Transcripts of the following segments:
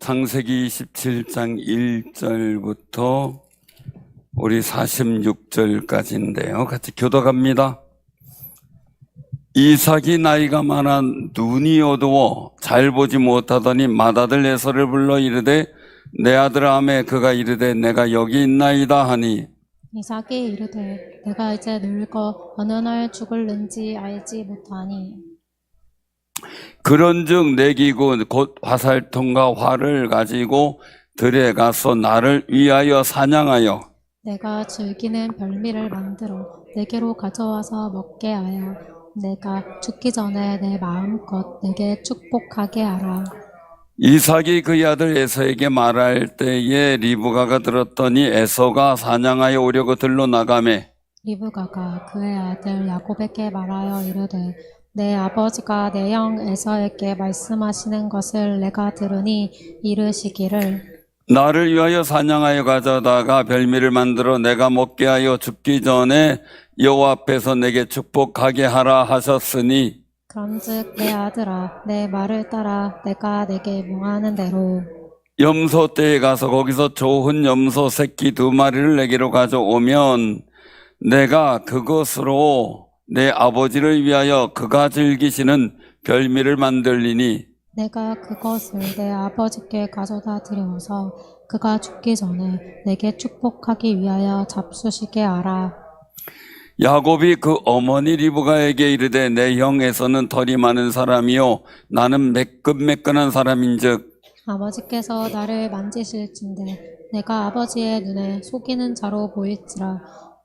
창세기 27장 1절부터 우리 46절까지인데요. 같이 교독합니다. 이삭이 나이가 많아 눈이 어두워 잘 보지 못하더니 맏아들 에서를 불러 이르되 내 아들아 하매 그가 이르되 내가 여기 있나이다 하니 이삭이 이르되 내가 이제 늙어 어느 날 죽을는지 알지 못하니 그런즉 내 기구 곧 화살통과 활을 가지고 들에 가서 나를 위하여 사냥하여 내가 즐기는 별미를 만들어 내게로 가져와서 먹게 하여 내가 죽기 전에 내 마음껏 내게 축복하게 하라. 이삭이 그의 아들 에서에게 말할 때에 리브가가 들었더니 에서가 사냥하여 오려고 들로 나가매 리브가가 그의 아들 야곱에게 말하여 이르되 내 아버지가 내 형 에서에게 말씀하시는 것을 내가 들으니 이르시기를 나를 위하여 사냥하여 가져다가 별미를 만들어 내가 먹게 하여 죽기 전에 여호와 앞에서 내게 축복하게 하라 하셨으니 그런즉 내 아들아 내 말을 따라 내가 내게 명하는 대로 염소 떼에 가서 거기서 좋은 염소 새끼 2마리를 내게로 가져오면 내가 그것으로 내 아버지를 위하여 그가 즐기시는 별미를 만들리니 내가 그것을 내 아버지께 가져다 드려서 그가 죽기 전에 내게 축복하기 위하여 잡수시게 하라. 야곱이 그 어머니 리브가에게 이르되 내 형 에서는 털이 많은 사람이요 나는 매끈매끈한 사람인즉 아버지께서 나를 만지실진대 내가 아버지의 눈에 속이는 자로 보일지라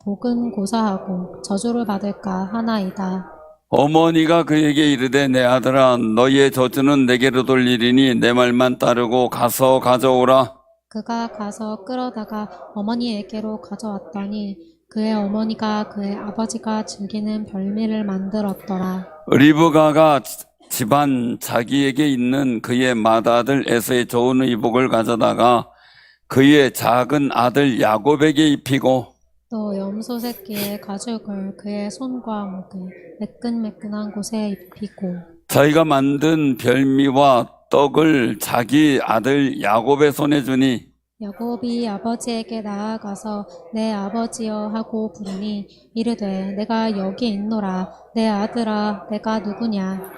복은 고사하고 저주를 받을까 하나이다. 어머니가 그에게 이르되 내 아들아 너희의 저주는 내게로 돌리리니 내 말만 따르고 가서 가져오라. 그가 가서 끌어다가 어머니에게로 가져왔더니 그의 어머니가 그의 아버지가 즐기는 별미를 만들었더라. 리브가가 집안 자기에게 있는 그의 맏아들 에서의 좋은 의복을 가져다가 그의 작은 아들 야곱에게 입히고 또 염소 새끼의 가죽을 그의 손과 목에 매끈매끈한 곳에 입히고 자기가 만든 별미와 떡을 자기 아들 야곱의 손에 주니 야곱이 아버지에게 나아가서 내 아버지여 하고 부르니 이르되 내가 여기 있노라. 내 아들아 내가 누구냐.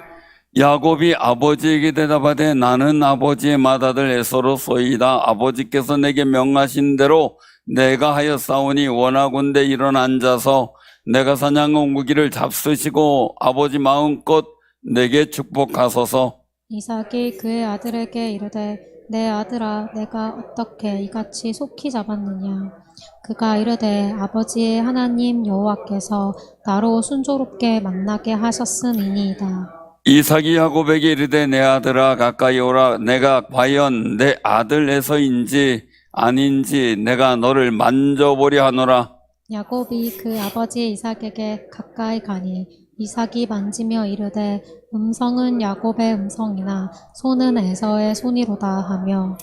야곱이 아버지에게 대답하되 나는 아버지의 맏아들 에서로소이다. 아버지께서 내게 명하신 대로 내가 하였사오니 원하건대 일어나 앉아서 내가 사냥한 고기를 잡수시고 아버지 마음껏 내게 축복하소서. 이삭이 그의 아들에게 이르되 내 아들아 내가 어떻게 이같이 속히 잡았느냐. 그가 이르되 아버지의 하나님 여호와께서 나로 순조롭게 만나게 하셨음이니이다. 이삭이 야곱에게 이르되 내 아들아 가까이 오라. 내가 과연 내 아들 에서인지 아닌지 내가 너를 만져보려 하노라. 야곱이 그 아버지 이삭에게 가까이 가니 이삭이 만지며 이르되 음성은 야곱의 음성이나 손은 에서의 손이로다 하며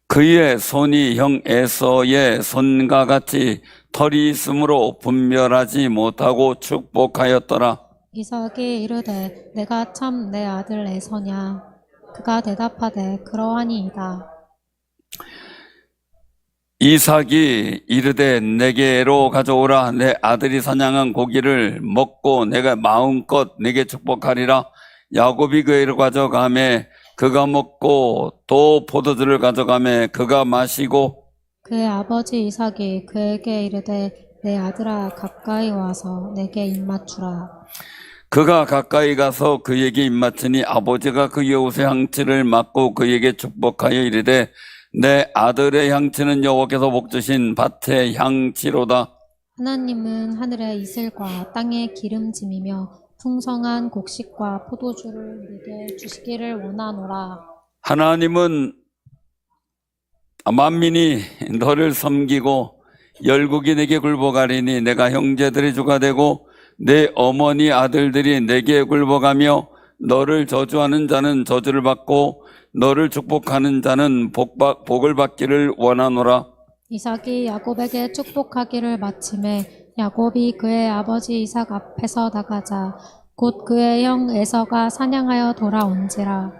그의 손이 형 에서의 손과 같이 털이 있으므로 분별하지 못하고 축복하였더라. 이삭이 이르되 내가 참 내 아들 에서냐. 그가 대답하되 그러하니이다. 이삭이 이르되 내게로 가져오라. 내 아들이 사냥한 고기를 먹고 내가 마음껏 내게 축복하리라. 야곱이 그에게로 가져가매 그가 먹고 또 포도주를 가져가매 그가 마시고 그의 아버지 이삭이 그에게 이르되 내 아들아 가까이 와서 내게 입맞추라. 그가 가까이 가서 그에게 입맞추니 아버지가 그의 옷의 향취를 맡고 그에게 축복하여 이르되 내 아들의 향취는 여호와께서 복주신 밭의 향취로다. 하나님은 하늘의 이슬과 땅의 기름짐이며 풍성한 곡식과 포도주를 내게 주시기를 원하노라. 하나님은 만민이 너를 섬기고 열국이 내게 굴복하리니 내가 형제들의 주가 되고 내 어머니 아들들이 내게 굴복하며 너를 저주하는 자는 저주를 받고 너를 축복하는 자는 복을 받기를 원하노라. 이삭이 야곱에게 축복하기를 마침에 야곱이 그의 아버지 이삭 앞에서 나가자 곧 그의 형 에서가 사냥하여 돌아온지라.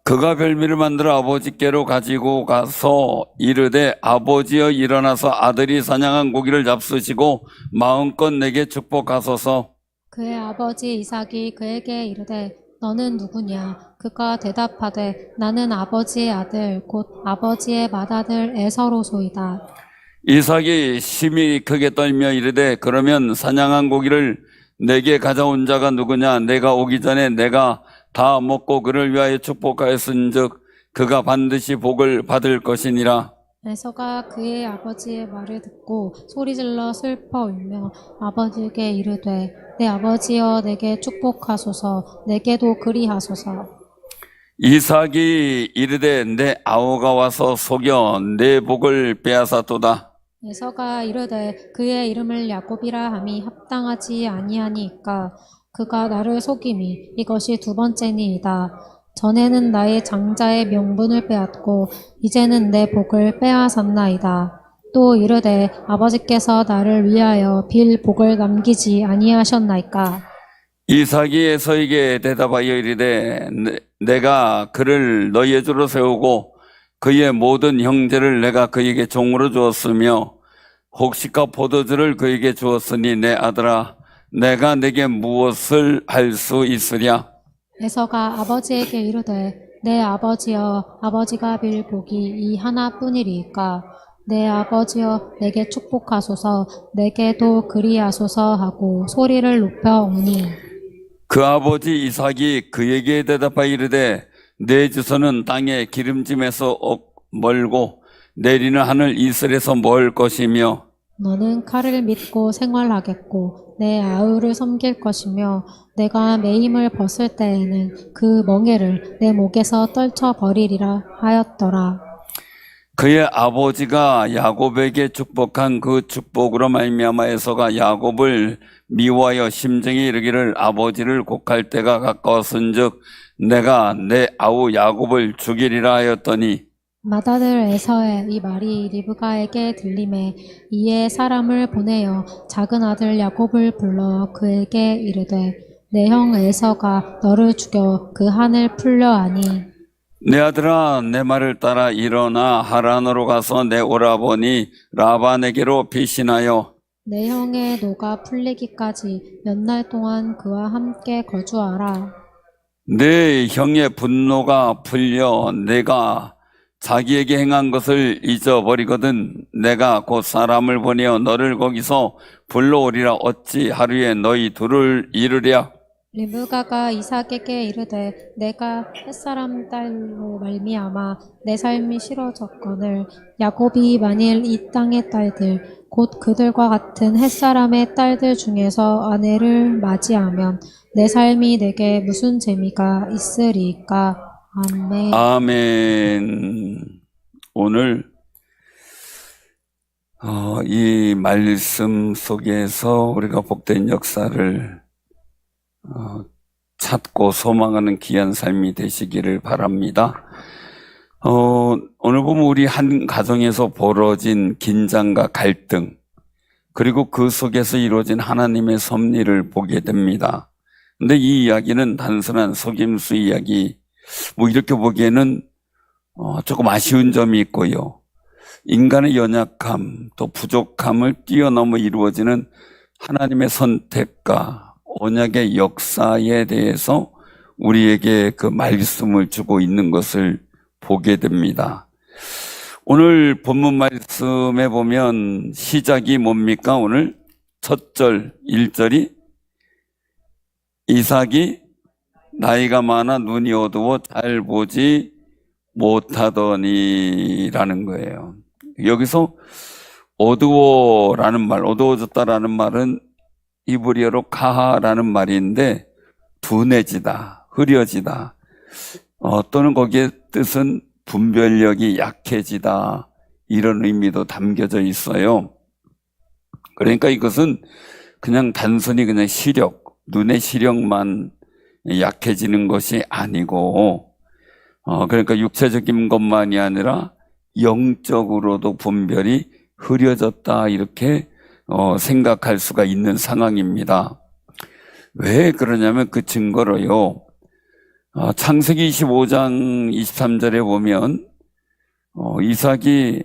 그가 별미를 만들어 아버지께로 가지고 가서 이르되 아버지여 일어나서 아들이 사냥한 고기를 잡수시고 마음껏 내게 축복하소서. 그의 아버지 이삭이 그에게 이르되 너는 누구냐? 그가 대답하되 나는 아버지의 아들 곧 아버지의 맏아들 에서로소이다. 이삭이 심히 크게 떨며 이르되 그러면 사냥한 고기를 내게 가져온 자가 누구냐? 내가 오기 전에 내가 다 먹고 그를 위하여 축복하였은즉 그가 반드시 복을 받을 것이니라. 에서가 그의 아버지의 말을 듣고 소리질러 슬퍼 울며 아버지에게 이르되 내 아버지여 내게 축복하소서 내게도 그리하소서. 이삭이 이르되 내 아우가 와서 속여 내 복을 빼앗았도다. 에서가 이르되 그의 이름을 야곱이라 함이 합당하지 아니하니까 그가 나를 속임이 이것이 두 번째니이다. 전에는 나의 장자의 명분을 빼앗고 이제는 내 복을 빼앗았나이다. 또 이르되 아버지께서 나를 위하여 빌 복을 남기지 아니하셨나이까. 이삭이 에서에게 대답하여 이르되 내가 그를 너희의 주로 세우고 그의 모든 형제를 내가 그에게 종으로 주었으며 곡식과 포도주를 그에게 주었으니 내 아들아 내가 내게 무엇을 할 수 있으랴. 에서가 아버지에게 이르되 내 아버지여 아버지가 빌 복이 이 하나뿐이리이까. 내 아버지여 내게 축복하소서 내게도 그리하소서 하고 소리를 높여 우니 그 아버지 이삭이 그에게 대답하여 이르되 내 주소는 땅의 기름짐에서 멀고 내리는 하늘 이슬에서 멀 것이며 너는 칼을 믿고 생활하겠고 내 아우를 섬길 것이며 내가 매임을 벗을 때에는 그 멍에를 내 목에서 떨쳐 버리리라 하였더라. 그의 아버지가 야곱에게 축복한 그 축복으로 말미암아 에서가 야곱을 미워하여 심정에 이르기를 아버지를 곡할 때가 가까웠은즉 내가 내 아우 야곱을 죽이리라 하였더니 맏아들 에서의 이 말이 리브가에게 들림에 이에 사람을 보내어 작은 아들 야곱을 불러 그에게 이르되 내 형 에서가 너를 죽여 그 한을 풀려 하니 내 아들아 내 말을 따라 일어나 하란으로 가서 내 오라버니 라반에게로 피신하여 내 형의 노가 풀리기까지 몇 날 동안 그와 함께 거주하라. 내 형의 분노가 풀려 내가 자기에게 행한 것을 잊어버리거든 내가 곧 사람을 보내어 너를 거기서 불러오리라. 어찌 하루에 너희 둘을 이루랴. 리브가가 이삭에게 이르되 내가 햇사람 딸로 말미암아 내 삶이 싫어졌거늘 야곱이 만일 이 땅의 딸들 곧 그들과 같은 햇사람의 딸들 중에서 아내를 맞이하면 내 삶이 내게 무슨 재미가 있으리까. 아멘. 아멘. 오늘 이 말씀 속에서 우리가 복된 역사를 찾고 소망하는 귀한 삶이 되시기를 바랍니다. 오늘 보면 우리 한 가정에서 벌어진 긴장과 갈등, 그리고 그 속에서 이루어진 하나님의 섭리를 보게 됩니다. 근데 이 이야기는 단순한 속임수 이야기, 이렇게 보기에는 조금 아쉬운 점이 있고요. 인간의 연약함, 또 부족함을 뛰어넘어 이루어지는 하나님의 선택과 언약의 역사에 대해서 우리에게 그 말씀을 주고 있는 것을 보게 됩니다. 오늘 본문 말씀에 보면 시작이 뭡니까? 오늘 첫 절 1절이 이삭이 나이가 많아 눈이 어두워 잘 보지 못하더니라는 거예요. 여기서 어두워라는 말, 어두워졌다라는 말은 이브리어로 카하라는 말인데 둔해지다, 흐려지다, 또는 거기에 뜻은 분별력이 약해지다, 이런 의미도 담겨져 있어요. 그러니까 이것은 그냥 단순히 그냥 시력, 눈의 시력만 약해지는 것이 아니고, 그러니까 육체적인 것만이 아니라 영적으로도 분별이 흐려졌다, 이렇게 생각할 수가 있는 상황입니다. 왜 그러냐면 그 증거로요, 창세기 25장 23절에 보면 이삭이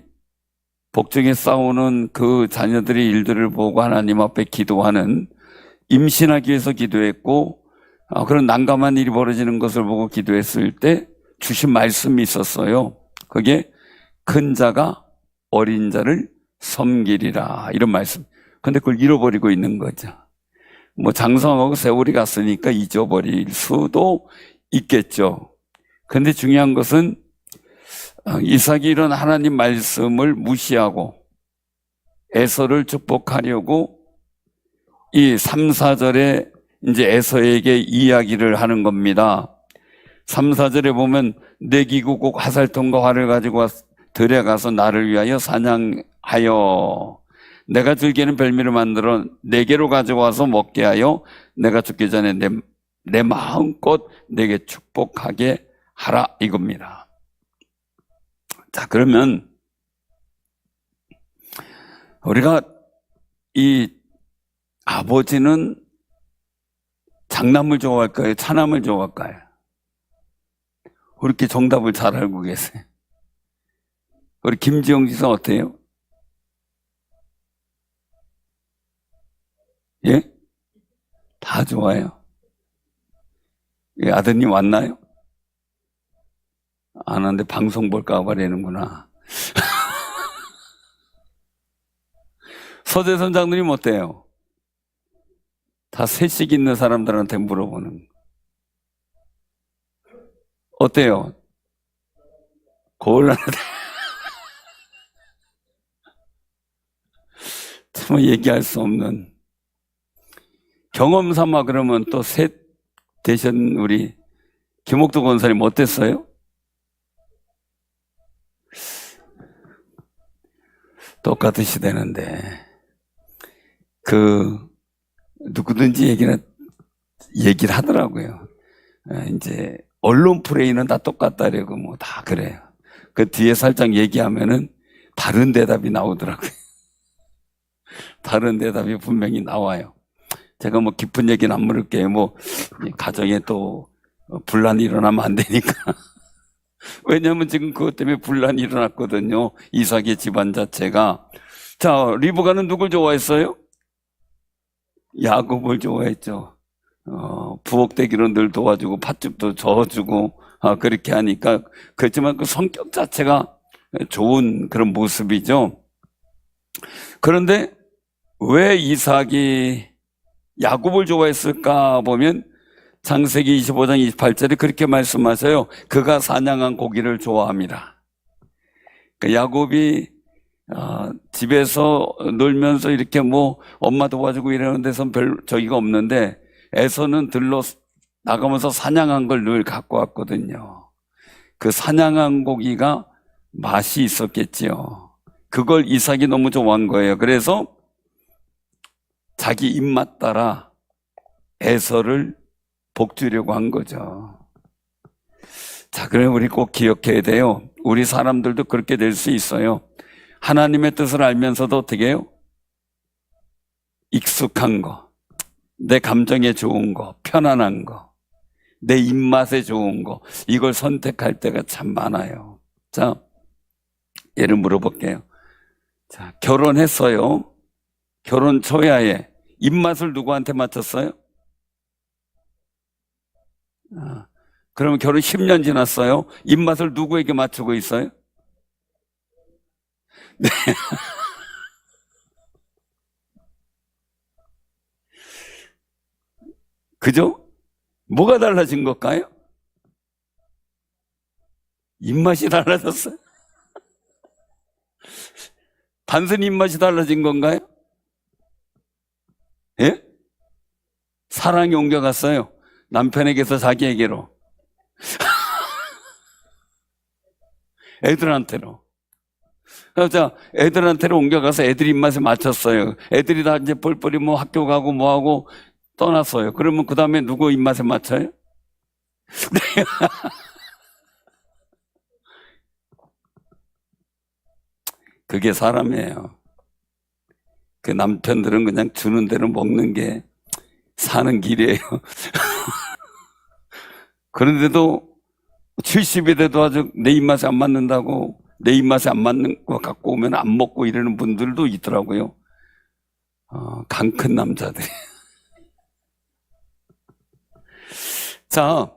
복중에 싸우는 그 자녀들의 일들을 보고 하나님 앞에 기도하는, 임신하기 위해서 기도했고 그런 난감한 일이 벌어지는 것을 보고 기도했을 때 주신 말씀이 있었어요. 그게 큰 자가 어린 자를 섬기리라, 이런 말씀. 근데 그걸 잃어버리고 있는 거죠. 뭐 장성하고 세월이 갔으니까 잊어버릴 수도 있겠죠. 근데 중요한 것은 이삭이 이런 하나님 말씀을 무시하고 에서를 축복하려고 이 3, 4절에 이제 에서에게 이야기를 하는 겁니다. 3, 4절에 보면 내 기구 꼭 화살통과 활을 가지고 들에 가서 나를 위하여 사냥하여 내가 즐기는 별미를 만들어 내게로 가져와서 먹게 하여 내가 죽기 전에 내 마음껏 내게 축복하게 하라, 이겁니다. 자, 그러면 우리가 이 아버지는 장남을 좋아할까요? 차남을 좋아할까요? 그렇게 정답을 잘 알고 계세요. 우리 김지영 지사 어때요? 예? 다 좋아요. 예, 아드님 왔나요? 안 왔는데 방송 볼까 봐라는구나. 서재선 장로님 어때요? 다 세식 있는 사람들한테 물어보는. 어때요? 곤란하다. 참 얘기할 수 없는. 경험 삼아 그러면 또 셋 되신 우리 김옥도 권사님 어땠어요? 똑같으시 되는데 누구든지 얘기를 하더라고요. 이제 언론 프레이는 다 똑같다라고 뭐 다 그래요. 그 뒤에 살짝 얘기하면은 다른 대답이 나오더라고요. 다른 대답이 분명히 나와요. 제가 뭐 깊은 얘기는 안 물을게요. 뭐 가정에 또 분란이 일어나면 안 되니까. 왜냐하면 지금 그것 때문에 분란이 일어났거든요. 이삭의 집안 자체가. 자, 리브가는 누굴 좋아했어요? 야곱을 좋아했죠. 부엌대기로 늘 도와주고 팥죽도 저어주고 그렇게 하니까. 그렇지만 그 성격 자체가 좋은 그런 모습이죠. 그런데 왜 이삭이 야곱을 좋아했을까 보면 창세기 25장 28절에 그렇게 말씀하세요. 그가 사냥한 고기를 좋아합니다. 그러니까 야곱이 집에서 놀면서 이렇게 뭐 엄마 도와주고 이러는 데선 별 저기가 없는데 에서는 들러 나가면서 사냥한 걸 늘 갖고 왔거든요. 그 사냥한 고기가 맛이 있었겠지요. 그걸 이삭이 너무 좋아한 거예요. 그래서 자기 입맛 따라 에서를 복주려고 한 거죠. 자, 그럼 우리 꼭 기억해야 돼요. 우리 사람들도 그렇게 될 수 있어요. 하나님의 뜻을 알면서도 어떻게 해요? 익숙한 거, 내 감정에 좋은 거, 편안한 거, 내 입맛에 좋은 거, 이걸 선택할 때가 참 많아요. 자, 예를 물어볼게요. 자, 결혼했어요. 결혼 초야에 입맛을 누구한테 맞췄어요? 그러면 결혼 10년 지났어요. 입맛을 누구에게 맞추고 있어요? 네. 그죠? 뭐가 달라진 걸까요? 입맛이 달라졌어요? 단순히 입맛이 달라진 건가요? 예? 사랑이 옮겨갔어요. 남편에게서 자기에게로. 애들한테로. 그래서 애들한테로 옮겨가서 애들 입맛에 맞췄어요. 애들이 다 이제 뻘뻘이 뭐 학교 가고 뭐 하고 떠났어요. 그러면 그 다음에 누구 입맛에 맞춰요? 네. 그게 사람이에요. 그 남편들은 그냥 주는 대로 먹는 게 사는 길이에요. 그런데도 70이 돼도 아주 내 입맛에 안 맞는다고, 내 입맛에 안 맞는 거 갖고 오면 안 먹고 이러는 분들도 있더라고요. 강 큰 남자들. 자,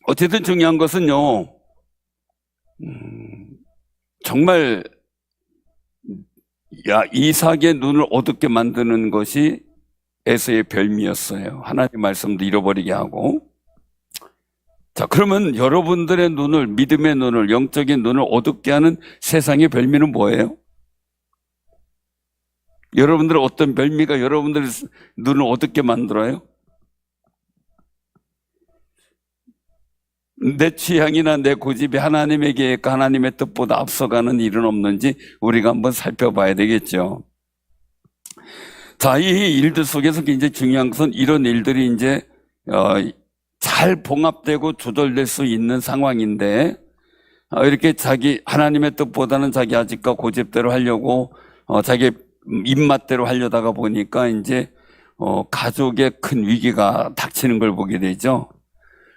어쨌든 중요한 것은요, 정말 이삭의 눈을 어둡게 만드는 것이 에서의 별미였어요. 하나님의 말씀도 잃어버리게 하고. 자, 그러면 여러분들의 눈을, 믿음의 눈을, 영적인 눈을 어둡게 하는 세상의 별미는 뭐예요? 여러분들의 어떤 별미가 여러분들의 눈을 어둡게 만들어요? 내 취향이나 내 고집이 하나님의 계획과 하나님의 뜻보다 앞서가는 일은 없는지 우리가 한번 살펴봐야 되겠죠. 자, 이 일들 속에서 굉장히 중요한 것은 이런 일들이 이제 잘 봉합되고 조절될 수 있는 상황인데, 이렇게 자기 하나님의 뜻보다는 자기 아집과 고집대로 하려고 자기 입맛대로 하려다가 보니까 이제 가족의 큰 위기가 닥치는 걸 보게 되죠.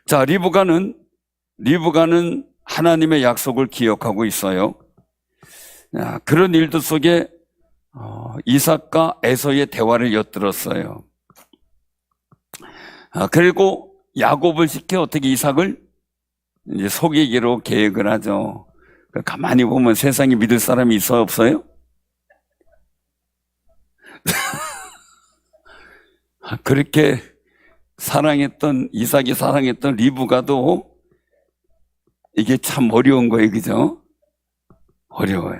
자, 리브가는 하나님의 약속을 기억하고 있어요. 그런 일들 속에 이삭과 에서의 대화를 엿들었어요. 그리고 야곱을 시켜 어떻게 이삭을 이제 속이기로 계획을 하죠. 가만히 보면 세상에 믿을 사람이 있어요, 없어요? 그렇게 이삭이 사랑했던 리브가도 이게 참 어려운 거예요, 그죠? 어려워요.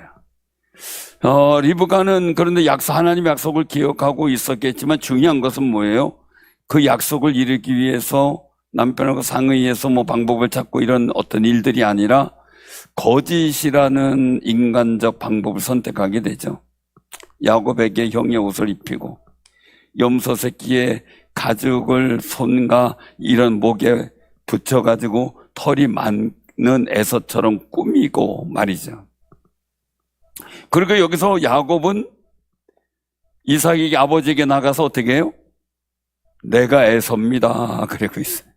리브가는 그런데 하나님의 약속을 기억하고 있었겠지만 중요한 것은 뭐예요? 그 약속을 이루기 위해서 남편하고 상의해서 방법을 찾고 이런 어떤 일들이 아니라 거짓이라는 인간적 방법을 선택하게 되죠. 야곱에게 형의 옷을 입히고 염소 새끼의 가죽을 손과 이런 목에 붙여가지고 털이 많은 에서처럼 꾸미고 말이죠. 그리고 여기서 야곱은 이삭에게 아버지에게 나가서 어떻게 해요? 내가 에서입니다. 그러고 있어요.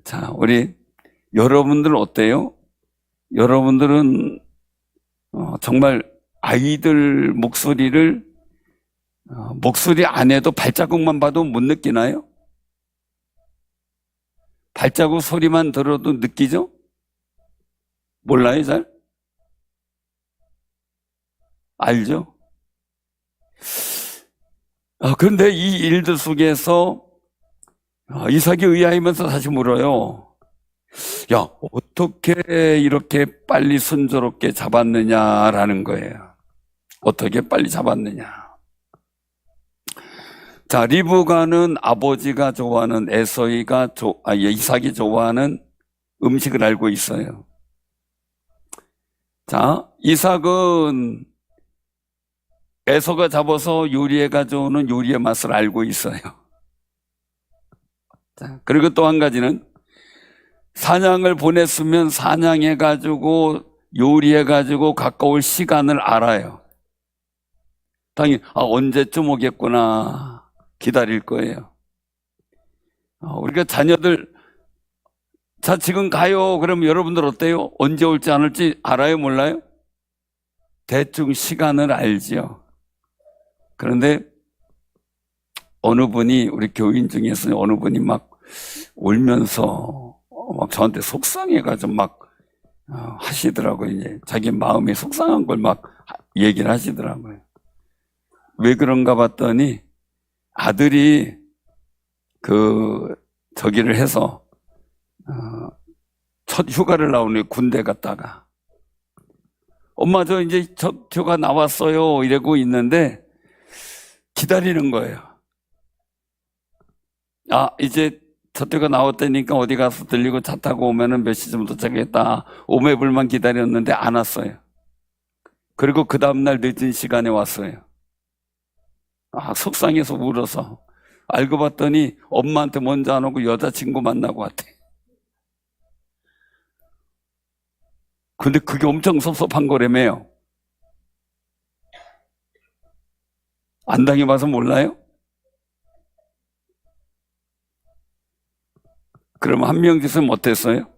자, 여러분들 어때요? 여러분들은 정말 아이들 목소리 안 해도 발자국만 봐도 못 느끼나요? 발자국 소리만 들어도 느끼죠? 몰라요, 잘? 알죠? 그런데 이 일들 속에서 이삭이 의아하면서 다시 물어요. 야, 어떻게 이렇게 빨리 순조롭게 잡았느냐라는 거예요. 어떻게 빨리 잡았느냐. 자, 리브가는 아버지가 좋아하는 이삭이 좋아하는 음식을 알고 있어요. 자, 이삭은 에서가 잡아서 요리해 가져오는 요리의 맛을 알고 있어요. 자, 그리고 또 한 가지는 사냥을 보냈으면 사냥해 가지고 요리해 가지고 가까울 시간을 알아요. 당연히 언제쯤 오겠구나 기다릴 거예요. 우리가 자녀들 자 지금 가요 그러면 여러분들 어때요? 언제 올지 안 올지 알아요, 몰라요? 대충 시간을 알지요. 그런데 어느 분이 우리 교인 중에서 어느 분이 막 울면서 막 저한테 속상해가지고 막 하시더라고요. 이제 자기 마음이 속상한 걸 막 얘기를 하시더라고요. 왜 그런가 봤더니 아들이 저기를 해서 첫 휴가를 나오는 군대 갔다가 엄마 저 이제 첫 휴가 나왔어요 이러고 있는데 기다리는 거예요. 이제 첫 휴가 나왔다니까 어디 가서 들리고 차 타고 오면은 몇 시쯤 도착했다. 오매불만 기다렸는데 안 왔어요. 그리고 그 다음날 늦은 시간에 왔어요. 속상해서 울어서 알고 봤더니 엄마한테 먼저 안 오고 여자친구 만나고 왔대. 근데 그게 엄청 섭섭한 거라며요. 안 당해봐서 몰라요? 그럼 한명짓은 어땠어요?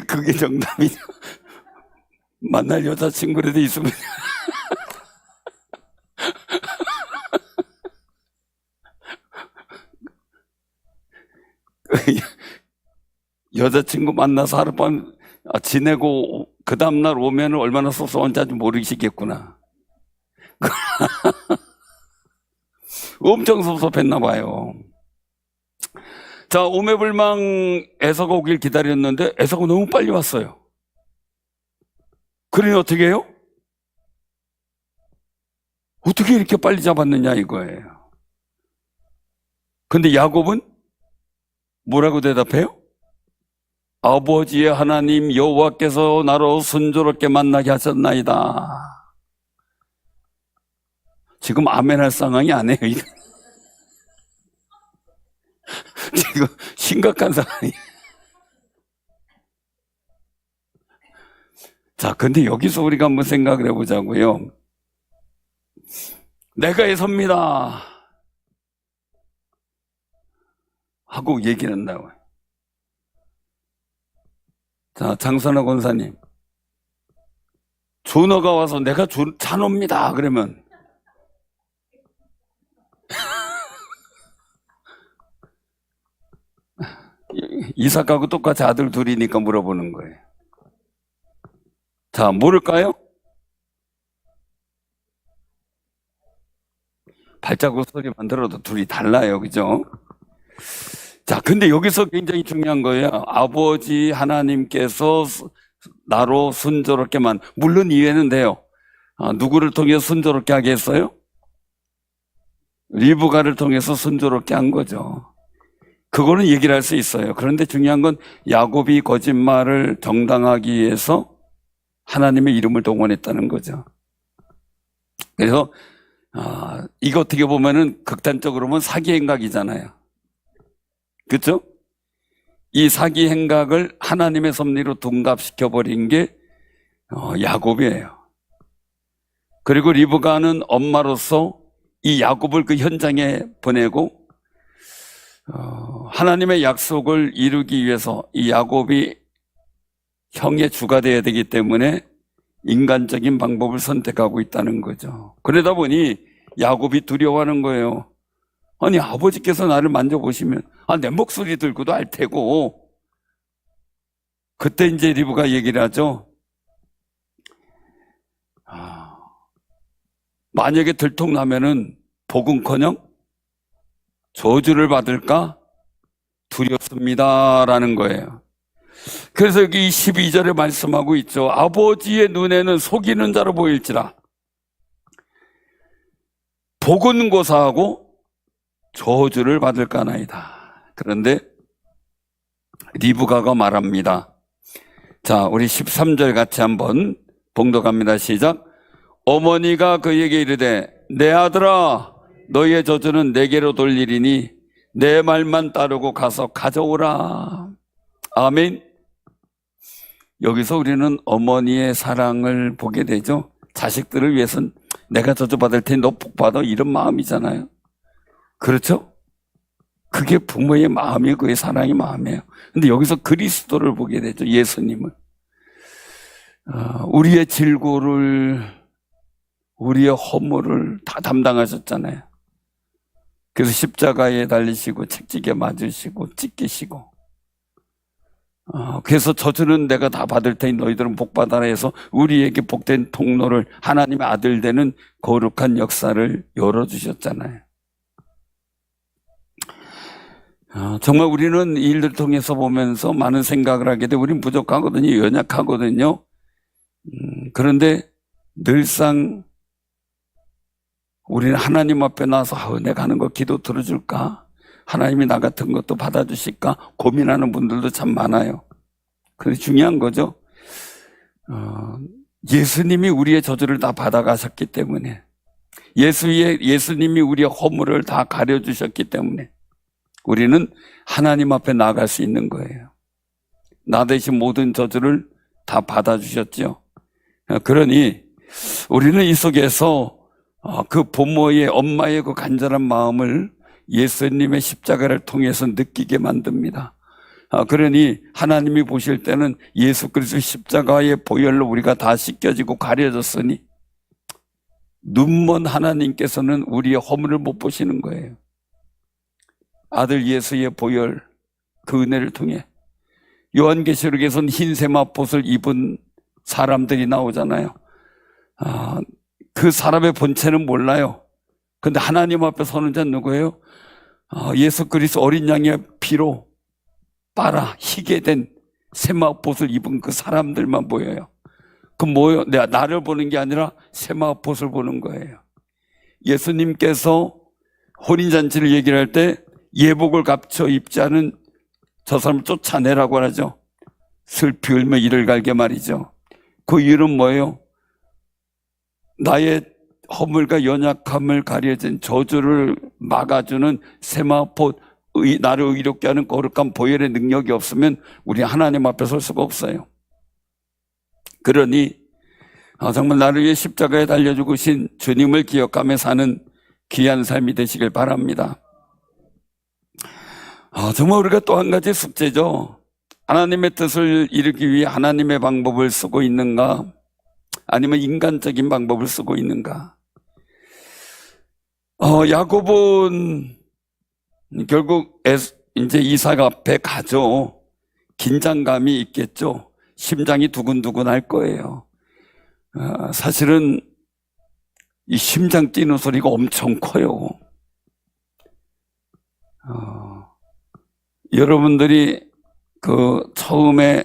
그게 정답이죠. 만날 여자친구라도 있으면. 여자친구 만나서 하룻밤 지내고 그 다음날 오면 얼마나 섭섭한지 아직 모르시겠구나. 엄청 섭섭했나 봐요. 자, 오매불망 에서가 오길 기다렸는데 에서가 너무 빨리 왔어요. 그러니 어떻게 해요? 어떻게 이렇게 빨리 잡았느냐 이거예요. 근데 야곱은 뭐라고 대답해요? 아버지의 하나님 여호와께서 나로 순조롭게 만나게 하셨나이다. 지금 아멘할 상황이 아니에요. 지금 심각한 상황이. 자, 근데 여기서 우리가 한번 생각을 해보자고요. 내가 에서입니다 하고 얘기를 한다고요. 자, 장선화 권사님, 준호가 와서 내가 찬호입니다 그러면 이삭하고 똑같이 아들 둘이니까 물어보는 거예요. 자, 모를까요? 발자국 소리만 들어도 둘이 달라요, 그죠? 자, 근데 여기서 굉장히 중요한 거예요. 아버지 하나님께서 나로 순조롭게만, 물론 이해는 돼요. 누구를 통해서 순조롭게 하게 했어요? 리브가를 통해서 순조롭게 한 거죠. 그거는 얘기를 할 수 있어요. 그런데 중요한 건 야곱이 거짓말을 정당하기 위해서 하나님의 이름을 동원했다는 거죠. 그래서 이거 어떻게 보면은 극단적으로 보면 사기 행각이잖아요. 그렇죠? 이 사기 행각을 하나님의 섭리로 둔갑시켜버린 게 야곱이에요. 그리고 리브가는 엄마로서 이 야곱을 그 현장에 보내고 하나님의 약속을 이루기 위해서 이 야곱이 형의 주가 되어야 되기 때문에 인간적인 방법을 선택하고 있다는 거죠. 그러다 보니 야곱이 두려워하는 거예요. 아니, 아버지께서 나를 만져보시면 내 목소리 들고도 알 테고. 그때 이제 리브가 얘기를 하죠. 만약에 들통나면은 복은커녕 저주를 받을까 두렵습니다라는 거예요. 그래서 여기 12절에 말씀하고 있죠. 아버지의 눈에는 속이는 자로 보일지라 복은 고사하고 저주를 받을까나이다. 그런데 리브가가 말합니다. 자, 우리 13절 같이 한번 봉독합니다. 시작. 어머니가 그에게 이르되 내 아들아 너희의 저주는 내게로 돌리리니 내 말만 따르고 가서 가져오라. 아멘. 여기서 우리는 어머니의 사랑을 보게 되죠. 자식들을 위해서는 내가 저주받을 테니 너 복받아 이런 마음이잖아요. 그렇죠? 그게 부모의 마음이에요. 그의 사랑의 마음이에요. 근데 여기서 그리스도를 보게 되죠. 예수님을. 우리의 질고를, 우리의 허물을 다 담당하셨잖아요. 그래서 십자가에 달리시고 책찍에 맞으시고 찢기시고 그래서 저주는 내가 다 받을 테니 너희들은 복받아라 해서 우리에게 복된 통로를 하나님의 아들 되는 거룩한 역사를 열어주셨잖아요. 정말 우리는 이 일들을 통해서 보면서 많은 생각을 하게 돼. 우리는 부족하거든요. 연약하거든요. 그런데 늘상 우리는 하나님 앞에 나와서 내가 하는 거 기도 들어줄까? 하나님이 나 같은 것도 받아주실까? 고민하는 분들도 참 많아요. 그런데 중요한 거죠. 예수님이 우리의 저주를 다 받아가셨기 때문에, 예수님이 우리의 허물을 다 가려주셨기 때문에 우리는 하나님 앞에 나아갈 수 있는 거예요. 나 대신 모든 저주를 다 받아주셨죠. 그러니 우리는 이 속에서 그 부모의 엄마의 그 간절한 마음을 예수님의 십자가를 통해서 느끼게 만듭니다. 그러니 하나님이 보실 때는 예수 그리스도 십자가의 보혈로 우리가 다 씻겨지고 가려졌으니 눈먼 하나님께서는 우리의 허물을 못 보시는 거예요. 아들 예수의 보혈, 그 은혜를 통해 요한계시록에서는 흰 세마포를 입은 사람들이 나오잖아요. 그 사람의 본체는 몰라요. 근데 하나님 앞에 서는 자는 누구예요? 예수 그리스도 어린 양의 피로 빨아 희게 된 세마포를 입은 그 사람들만 보여요. 그 뭐예요? 내가 나를 보는 게 아니라 세마포를 보는 거예요. 예수님께서 혼인잔치를 얘기를 할 때 예복을 갖춰 입지 않은 저 사람을 쫓아내라고 하죠. 슬피 울며 이를 갈게 말이죠. 그 이유는 뭐예요? 나의 허물과 연약함을 가려진 저주를 막아주는 세마포, 나를 의롭게 하는 거룩한 보혈의 능력이 없으면 우리 하나님 앞에 설 수가 없어요. 그러니 정말 나를 위해 십자가에 달려 죽으신 주님을 기억하며 사는 귀한 삶이 되시길 바랍니다. 정말 우리가 또 한 가지 숙제죠. 하나님의 뜻을 이루기 위해 하나님의 방법을 쓰고 있는가, 아니면 인간적인 방법을 쓰고 있는가. 야곱은 결국 이제 이삭 앞에 가죠. 긴장감이 있겠죠. 심장이 두근두근 할 거예요. 사실은 이 심장 뛰는 소리가 엄청 커요. 여러분들이 처음에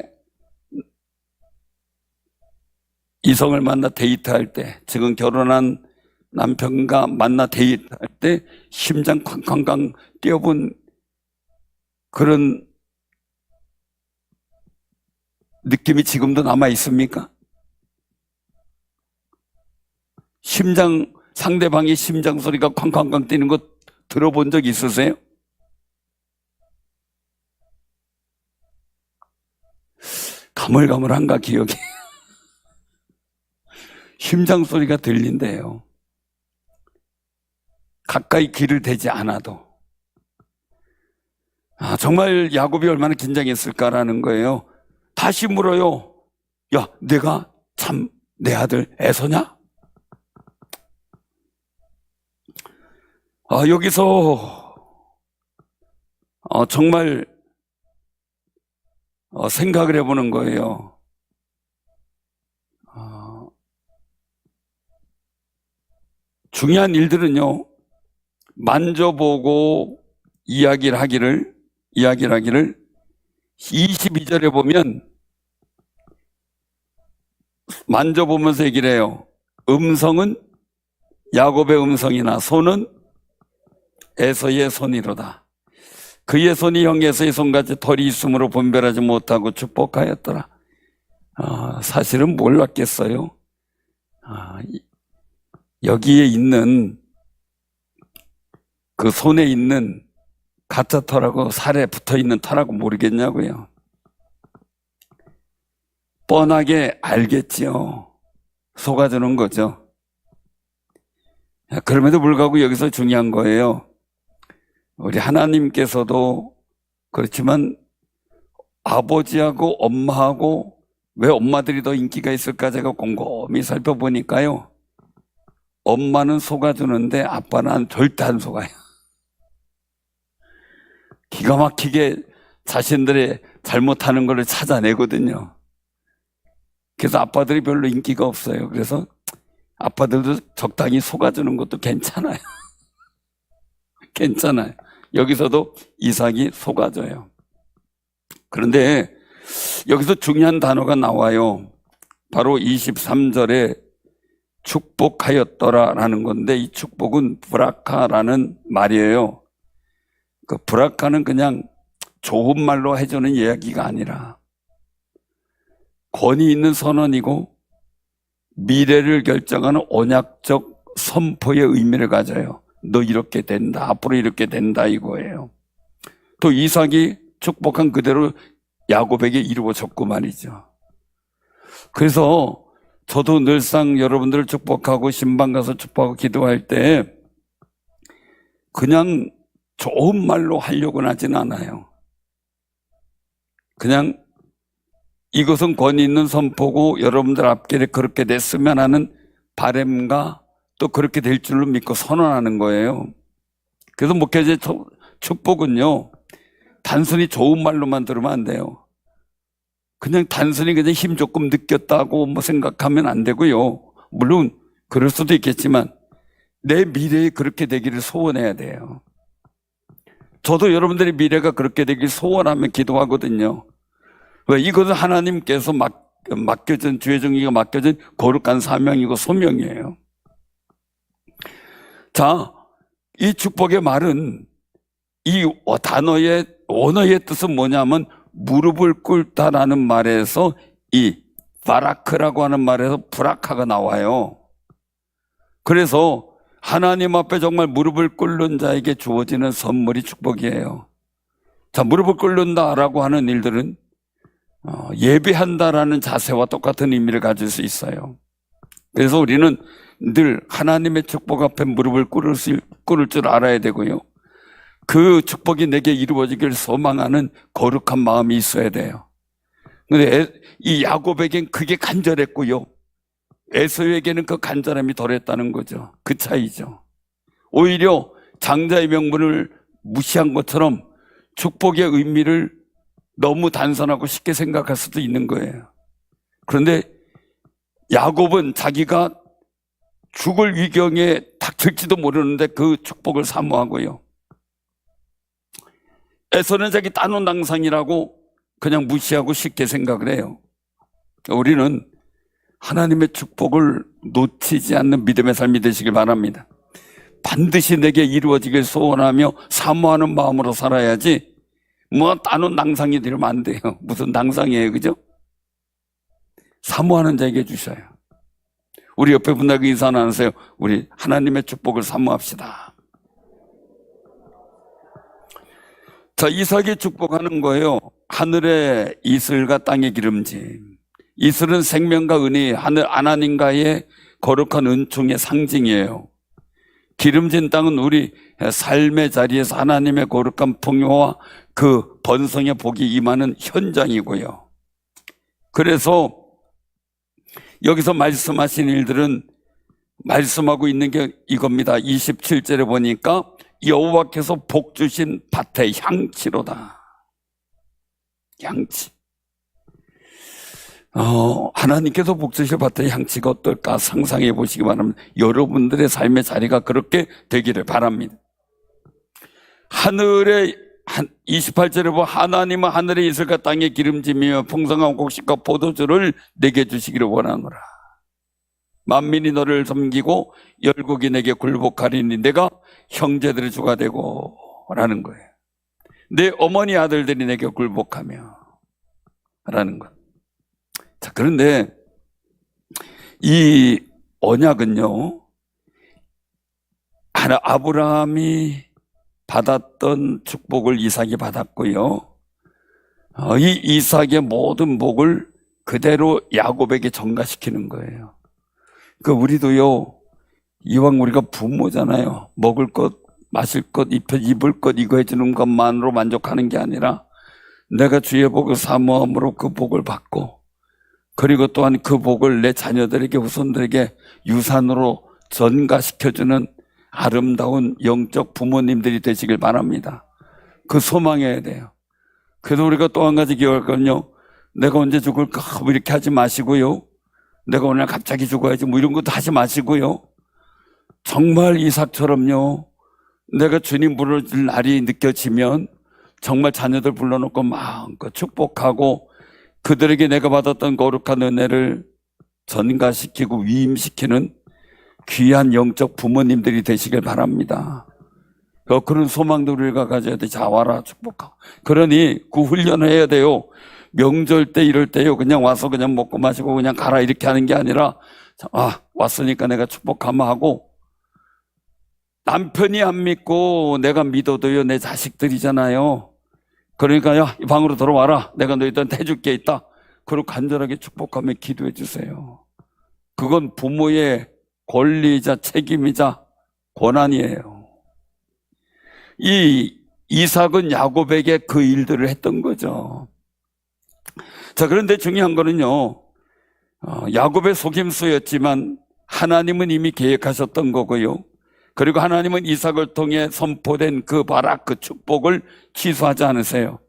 이성을 만나 데이트할 때, 지금 결혼한 남편과 만나 데이트할 때 심장 쾅쾅쾅 뛰어본 그런 느낌이 지금도 남아 있습니까? 상대방의 심장 소리가 쾅쾅쾅 뛰는 거 들어본 적 있으세요? 가물가물한가 기억이. 심장 소리가 들린대요. 가까이 귀를 대지 않아도. 정말 야곱이 얼마나 긴장했을까라는 거예요. 다시 물어요. 야, 내가 참 내 아들 에서냐? 여기서 정말 생각을 해보는 거예요. 중요한 일들은요, 만져보고 이야기를 하기를 22절에 보면 만져보면서 얘기를 해요. 음성은 야곱의 음성이나 손은 에서의 손이로다. 그의 손이 형 에서의 손같이 털이 있으므로 분별하지 못하고 축복하였더라. 사실은 몰랐겠어요. 여기에 있는 그 손에 있는 가짜 털하고 살에 붙어있는 털하고 모르겠냐고요. 뻔하게 알겠지요. 속아주는 거죠. 그럼에도 불구하고 여기서 중요한 거예요. 우리 하나님께서도 그렇지만 아버지하고 엄마하고 왜 엄마들이 더 인기가 있을까 제가 곰곰이 살펴보니까요. 엄마는 속아주는데 아빠는 절대 안 속아요. 기가 막히게 자신들의 잘못하는 걸 찾아내거든요. 그래서 아빠들이 별로 인기가 없어요. 그래서 아빠들도 적당히 속아주는 것도 괜찮아요. 괜찮아요. 여기서도 이삭이 속아줘요. 그런데 여기서 중요한 단어가 나와요. 바로 23절에 축복하였더라라는 건데, 이 축복은 브라카라는 말이에요. 그 브라카는 그냥 좋은 말로 해주는 이야기가 아니라 권위 있는 선언이고 미래를 결정하는 언약적 선포의 의미를 가져요. 너 이렇게 된다, 앞으로 이렇게 된다 이거예요. 또 이삭이 축복한 그대로 야곱에게 이루어졌고 말이죠. 그래서 저도 늘상 여러분들을 축복하고 신방 가서 축복하고 기도할 때 그냥 좋은 말로 하려고는 하진 않아요. 그냥 이것은 권위 있는 선포고 여러분들 앞길에 그렇게 됐으면 하는 바람과 또 그렇게 될 줄로 믿고 선언하는 거예요. 그래서 목회자의 축복은요, 단순히 좋은 말로만 들으면 안 돼요. 그냥 단순히 그냥 힘 조금 느꼈다고 뭐 생각하면 안 되고요. 물론 그럴 수도 있겠지만 내 미래에 그렇게 되기를 소원해야 돼요. 저도 여러분들의 미래가 그렇게 되길 소원하며 기도하거든요. 왜? 이것은 하나님께서 맡겨진, 주의 종이가 맡겨진 거룩한 사명이고 소명이에요. 자, 이 축복의 말은 이 단어의 원어의 뜻은 뭐냐면 무릎을 꿇다라는 말에서 이 바라크라고 하는 말에서 브라카가 나와요. 그래서 하나님 앞에 정말 무릎을 꿇는 자에게 주어지는 선물이 축복이에요. 자, 무릎을 꿇는다라고 하는 일들은 예배한다라는 자세와 똑같은 의미를 가질 수 있어요. 그래서 우리는 늘 하나님의 축복 앞에 무릎을 꿇을 줄 알아야 되고요. 그 축복이 내게 이루어지길 소망하는 거룩한 마음이 있어야 돼요. 근데 이 야곱에겐 그게 간절했고요. 에서에게는 그 간절함이 덜했다는 거죠. 그 차이죠. 오히려 장자의 명분을 무시한 것처럼 축복의 의미를 너무 단순하고 쉽게 생각할 수도 있는 거예요. 그런데 야곱은 자기가 죽을 위경에 닥칠지도 모르는데 그 축복을 사모하고요. 에서는 자기 따놓은 낭상이라고 그냥 무시하고 쉽게 생각을 해요. 우리는 하나님의 축복을 놓치지 않는 믿음의 삶이 되시길 바랍니다. 반드시 내게 이루어지길 소원하며 사모하는 마음으로 살아야지 뭐 따놓은 낭상이 되면 안 돼요. 무슨 낭상이에요, 그죠? 사모하는 자에게 주셔요. 우리 옆에 분들에게 인사 나누세요. 우리 하나님의 축복을 사모합시다. 자, 이삭이 축복하는 거예요. 하늘의 이슬과 땅의 기름짐. 이슬은 생명과 은혜, 하나님과의 거룩한 은총의 상징이에요. 기름진 땅은 우리 삶의 자리에서 하나님의 거룩한 풍요와 그 번성의 복이 임하는 현장이고요. 그래서 여기서 말씀하신 일들은 말씀하고 있는 게 이겁니다. 27절에 보니까 여호와께서 복 주신 밭의 향치로다. 향치. 하나님께서 복 주실 밭의 향치가 어떨까 상상해 보시기 바랍니다. 여러분들의 삶의 자리가 그렇게 되기를 바랍니다. 하늘의 28절에 보면 하나님은 하늘의 이슬과 땅의 기름짐이며 풍성한 곡식과 포도주를 내게 주시기를 원하노라. 만민이 너를 섬기고 열국이 내게 굴복하리니 내가 형제들의 주가 되고 라는 거예요. 내 어머니 아들들이 내게 굴복하며 라는 것. 자, 그런데 이 언약은요, 아브라함이 받았던 축복을 이삭이 받았고요. 이 이삭의 모든 복을 그대로 야곱에게 전가시키는 거예요. 우리도요, 이왕 우리가 부모잖아요. 먹을 것, 마실 것, 입을 것, 이거 해주는 것만으로 만족하는 게 아니라 내가 주의 복을 사모함으로 그 복을 받고, 그리고 또한 그 복을 내 자녀들에게, 후손들에게 유산으로 전가시켜주는 아름다운 영적 부모님들이 되시길 바랍니다. 그 소망해야 돼요. 그래서 우리가 또 한 가지 기억할 건요, 내가 언제 죽을까 뭐 이렇게 하지 마시고요, 내가 오늘 갑자기 죽어야지 뭐 이런 것도 하지 마시고요, 정말 이삭처럼요, 내가 주님 부르실 날이 느껴지면 정말 자녀들 불러놓고 마음껏 축복하고 그들에게 내가 받았던 거룩한 은혜를 전가시키고 위임시키는 귀한 영적 부모님들이 되시길 바랍니다. 그런 소망도 우리가 가져야 돼. 자, 와라 축복하고. 그러니 그 훈련을 해야 돼요. 명절 때 이럴 때요, 그냥 와서 그냥 먹고 마시고 그냥 가라 이렇게 하는 게 아니라, 왔으니까 내가 축복하면 하고, 남편이 안 믿고 내가 믿어도요, 내 자식들이잖아요. 그러니까 야, 이 방으로 들어와라. 내가 너희들한테 해줄 게 있다. 그리고 간절하게 축복하며 기도해 주세요. 그건 부모의 권리이자 책임이자 권한이에요. 이 이삭은 야곱에게 그 일들을 했던 거죠. 자, 그런데 중요한 거는요, 야곱의 속임수였지만 하나님은 이미 계획하셨던 거고요. 그리고 하나님은 이삭을 통해 선포된 그 바락, 그 축복을 취소하지 않으세요.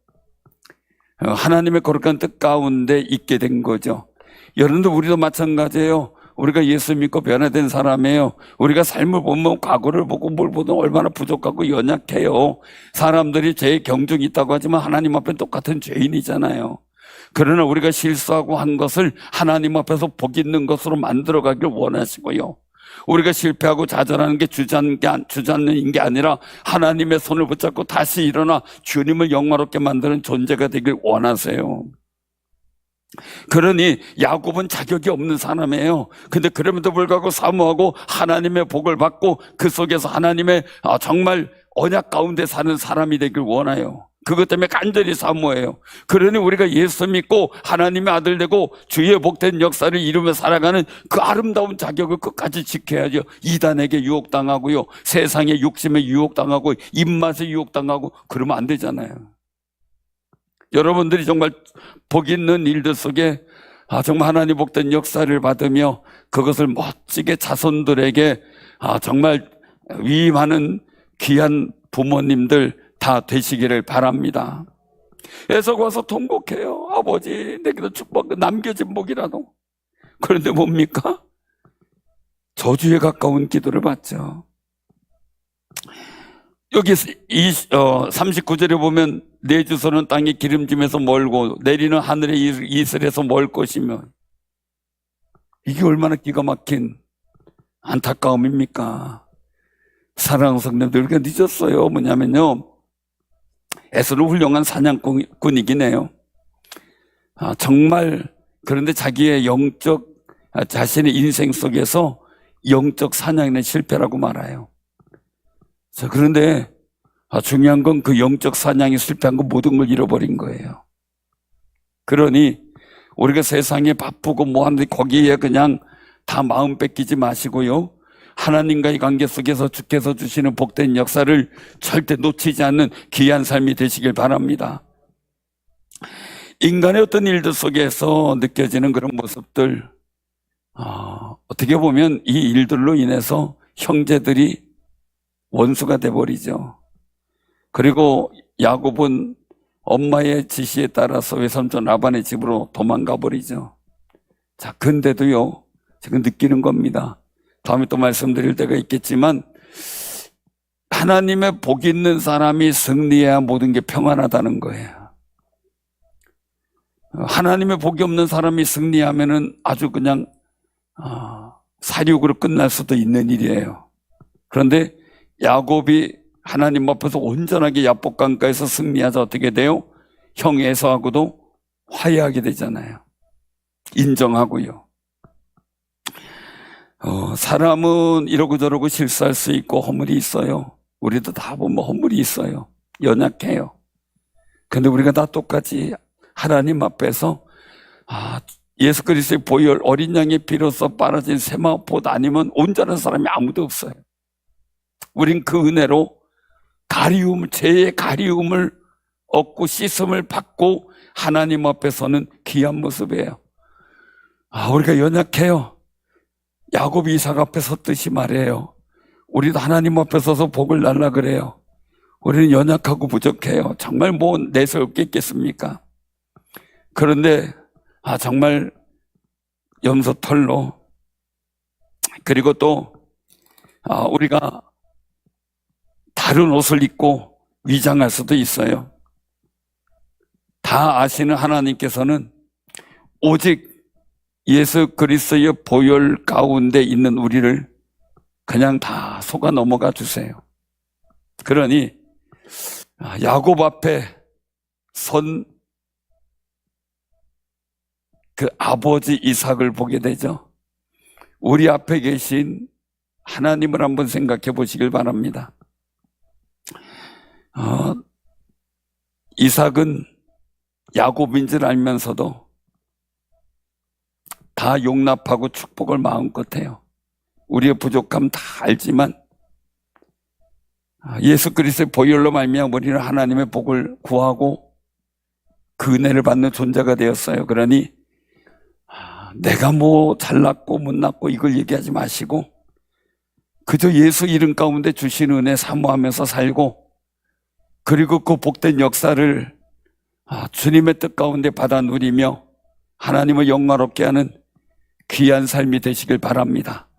하나님의 거룩한 뜻 가운데 있게 된 거죠. 여러분들, 우리도 마찬가지예요. 우리가 예수 믿고 변화된 사람이에요. 우리가 삶을 보면, 과거를 보고 뭘 보든 얼마나 부족하고 연약해요. 사람들이 죄의 경중이 있다고 하지만 하나님 앞에 똑같은 죄인이잖아요. 그러나 우리가 실수하고 한 것을 하나님 앞에서 복 있는 것으로 만들어가길 원하시고요. 우리가 실패하고 좌절하는 게 주저앉는 게 아니라 하나님의 손을 붙잡고 다시 일어나 주님을 영화롭게 만드는 존재가 되길 원하세요. 그러니 야곱은 자격이 없는 사람이에요. 근데 그럼에도 불구하고 사모하고 하나님의 복을 받고 그 속에서 하나님의 정말 언약 가운데 사는 사람이 되길 원해요. 그것 때문에 간절히 사모해요. 그러니 우리가 예수 믿고 하나님의 아들 되고 주의 복된 역사를 이루며 살아가는 그 아름다운 자격을 끝까지 지켜야죠. 이단에게 유혹당하고요, 세상의 욕심에 유혹당하고 입맛에 유혹당하고 그러면 안 되잖아요. 여러분들이 정말 복 있는 일들 속에 정말 하나님 복된 역사를 받으며 그것을 멋지게 자손들에게 정말 위임하는 귀한 부모님들 다 되시기를 바랍니다. 애석 와서 통곡해요. 아버지, 내게도 축복, 남겨진 복이라도. 그런데 뭡니까? 저주에 가까운 기도를 받죠. 여기 39절에 보면 내 주소는 땅의 기름짐에서 멀고 내리는 하늘의 이슬에서 멀 것이며, 이게 얼마나 기가 막힌 안타까움입니까? 사랑하는 성도님들, 우리가 늦었어요. 뭐냐면요, 에서는 훌륭한 사냥꾼이긴 해요. 정말. 그런데 자기의 자신의 인생 속에서 영적 사냥에는 실패라고 말해요. 자, 그런데 중요한 건 그 영적 사냥이 실패한 건 모든 걸 잃어버린 거예요. 그러니 우리가 세상에 바쁘고 뭐하는데 거기에 그냥 다 마음 뺏기지 마시고요, 하나님과의 관계 속에서 주께서 주시는 복된 역사를 절대 놓치지 않는 귀한 삶이 되시길 바랍니다. 인간의 어떤 일들 속에서 느껴지는 그런 모습들, 어떻게 보면 이 일들로 인해서 형제들이 원수가 돼버리죠. 그리고 야곱은 엄마의 지시에 따라서 외삼촌 라반의 집으로 도망가 버리죠. 자, 근데도요, 지금 느끼는 겁니다. 다음에 또 말씀드릴 때가 있겠지만, 하나님의 복 있는 사람이 승리해야 모든 게 평안하다는 거예요. 하나님의 복이 없는 사람이 승리하면은 아주 그냥 사륙으로 끝날 수도 있는 일이에요. 그런데 야곱이 하나님 앞에서 온전하게 야복강가에서 승리하자 어떻게 돼요? 형 에서하고도 화해하게 되잖아요. 인정하고요. 사람은 이러고 저러고 실수할 수 있고 허물이 있어요. 우리도 다 보면 허물이 있어요. 연약해요. 근데 우리가 다 똑같이 하나님 앞에서 예수 그리스도의 보혈 어린 양의 피로써 빨아진 세마포도 아니면 온전한 사람이 아무도 없어요. 우린 그 은혜로 죄의 가리움을 얻고 씻음을 받고 하나님 앞에 서는 귀한 모습이에요. 우리가 연약해요. 야곱이 이삭 앞에 섰듯이 말해요. 우리도 하나님 앞에 서서 복을 날라 그래요. 우리는 연약하고 부족해요. 정말 뭐 내세울 게 있겠습니까? 그런데 정말 염소털로, 그리고 또 우리가 다른 옷을 입고 위장할 수도 있어요. 다 아시는 하나님께서는 오직 예수 그리스도의 보혈 가운데 있는 우리를 그냥 다 속아 넘어가 주세요. 그러니 야곱 앞에 선 그 아버지 이삭을 보게 되죠. 우리 앞에 계신 하나님을 한번 생각해 보시길 바랍니다. 이삭은 야곱인 줄 알면서도 다 용납하고 축복을 마음껏 해요. 우리의 부족함 다 알지만 예수 그리스도의 보혈로 말미암아 우리는 하나님의 복을 구하고 그 은혜를 받는 존재가 되었어요. 그러니 내가 뭐 잘났고 못났고 이걸 얘기하지 마시고 그저 예수 이름 가운데 주신 은혜 사모하면서 살고, 그리고 그 복된 역사를 주님의 뜻 가운데 받아 누리며 하나님을 영광롭게 하는 귀한 삶이 되시길 바랍니다.